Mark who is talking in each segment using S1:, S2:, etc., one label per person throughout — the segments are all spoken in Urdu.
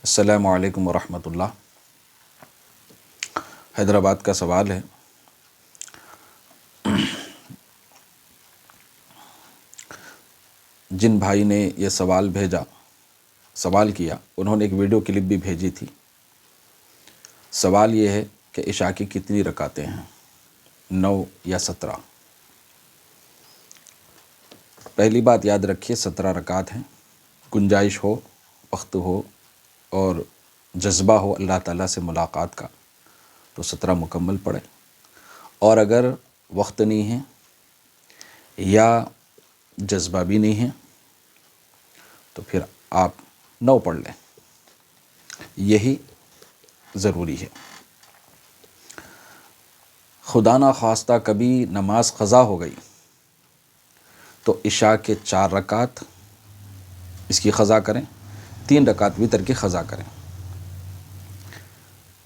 S1: السلام علیکم ورحمۃ اللہ۔ حیدرآباد کا سوال ہے، جن بھائی نے یہ سوال کیا انہوں نے ایک ویڈیو کلپ بھی بھیجی تھی۔ سوال یہ ہے کہ عشاء کی کتنی رکعتیں ہیں، 9 یا 17؟ پہلی بات یاد رکھیے 17 رکعت ہیں۔ گنجائش ہو، وقت ہو اور جذبہ ہو اللہ تعالیٰ سے ملاقات کا تو 17 مکمل پڑھیں، اور اگر وقت نہیں ہے یا جذبہ بھی نہیں ہے تو پھر آپ 9 پڑھ لیں، یہی ضروری ہے۔ خدا نخواستہ کبھی نماز قضا ہو گئی تو عشاء کے 4 رکعت اس کی قضا کریں، 3 رکعت وتر کی قضا کریں۔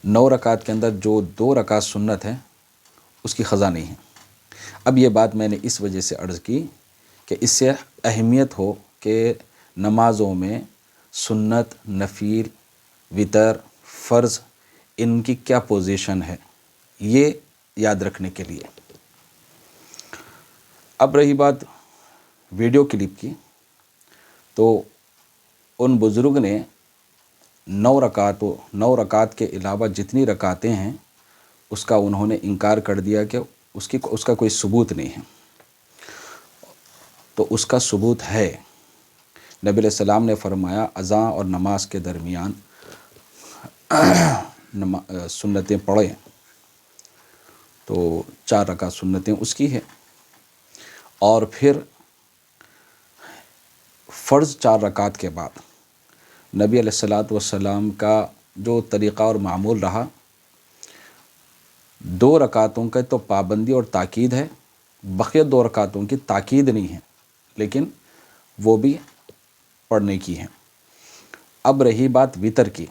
S1: 9 رکعت کے اندر جو 2 رکعت سنت ہیں اس کی قضا نہیں ہے۔ اب یہ بات میں نے اس وجہ سے عرض کی کہ اس سے اہمیت ہو کہ نمازوں میں سنت، نفل، وتر، فرض ان کی کیا پوزیشن ہے، یہ یاد رکھنے کے لیے۔ اب رہی بات ویڈیو کلپ کی، تو ان بزرگ نے 9 رکعت کے علاوہ جتنی رکعتیں ہیں اس کا انہوں نے انکار کر دیا کہ اس کا کوئی ثبوت نہیں ہے۔ تو اس کا ثبوت ہے، نبی علیہ السلام نے فرمایا اذان اور نماز کے درمیان سنتیں پڑھیں، تو 4 رکعت سنتیں اس کی ہے، اور پھر فرض 4 رکعت کے بعد نبی علیہ السلام کا جو طریقہ اور معمول رہا، 2 رکعتوں کا تو پابندی اور تاکید ہے، بقیہ 2 رکعتوں کی تاکید نہیں ہے لیکن وہ بھی پڑھنے کی ہیں۔ اب رہی بات وتر کی،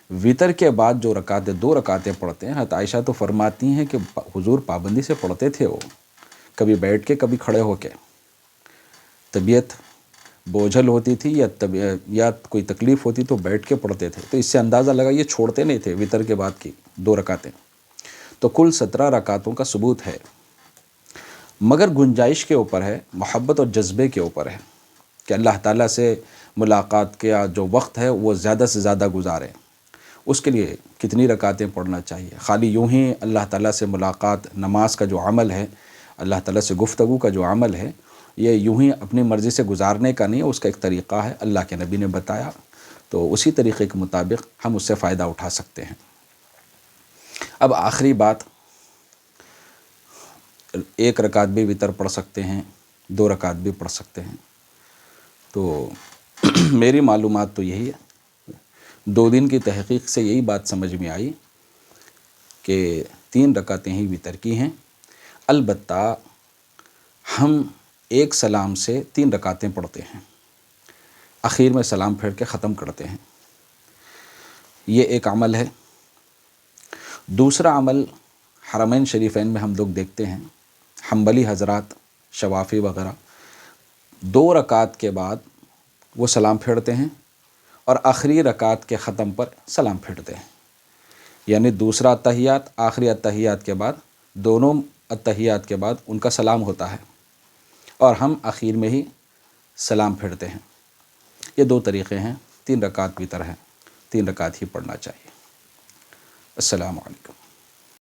S1: وتر کے بعد جو 2 رکعتیں پڑھتے ہیں، حضرت عائشہ تو فرماتی ہیں کہ حضور پابندی سے پڑھتے تھے، وہ کبھی بیٹھ کے کبھی کھڑے ہو کے، طبیعت بوجھل ہوتی تھی یا کوئی تکلیف ہوتی تو بیٹھ کے پڑھتے تھے، تو اس سے اندازہ لگا یہ چھوڑتے نہیں تھے وتر کے بعد کی 2 رکعتیں۔ تو کل 17 رکعتوں کا ثبوت ہے، مگر گنجائش کے اوپر ہے، محبت اور جذبے کے اوپر ہے کہ اللہ تعالیٰ سے ملاقات کا جو وقت ہے وہ زیادہ سے زیادہ گزاریں۔ اس کے لیے کتنی رکعتیں پڑھنا چاہیے؟ خالی یوں ہی اللہ تعالیٰ سے ملاقات، نماز کا جو عمل ہے، اللہ تعالیٰ سے گفتگو کا جو عمل ہے، یہ یوں ہی اپنی مرضی سے گزارنے کا نہیں ہے، اس کا ایک طریقہ ہے، اللہ کے نبی نے بتایا، تو اسی طریقے کے مطابق ہم اس سے فائدہ اٹھا سکتے ہیں۔ اب آخری بات، 1 رکعت بھی وتر پڑھ سکتے ہیں، 2 رکعت بھی پڑھ سکتے ہیں۔ تو میری معلومات تو یہی ہے، 2 دن کی تحقیق سے یہی بات سمجھ میں آئی کہ 3 رکعتیں ہی وتر کی ہیں، البتہ ہم ایک سلام سے 3 رکعتیں پڑھتے ہیں، اخیر میں سلام پھیر کے ختم کرتے ہیں، یہ ایک عمل ہے۔ دوسرا عمل حرمین شریفین میں ہم لوگ دیکھتے ہیں، حنبلی حضرات، شوافی وغیرہ 2 رکعت کے بعد وہ سلام پھیرتے ہیں اور آخری رکعت کے ختم پر سلام پھیرتے ہیں، یعنی دوسرا اتحیات، آخری اتحیات کے بعد، دونوں اتحیات کے بعد ان کا سلام ہوتا ہے اور ہم آخر میں ہی سلام پھیرتے ہیں۔ یہ 2 طریقے ہیں، 3 رکعت وتر ہیں، 3 رکعت ہی پڑھنا چاہیے۔ السلام علیکم۔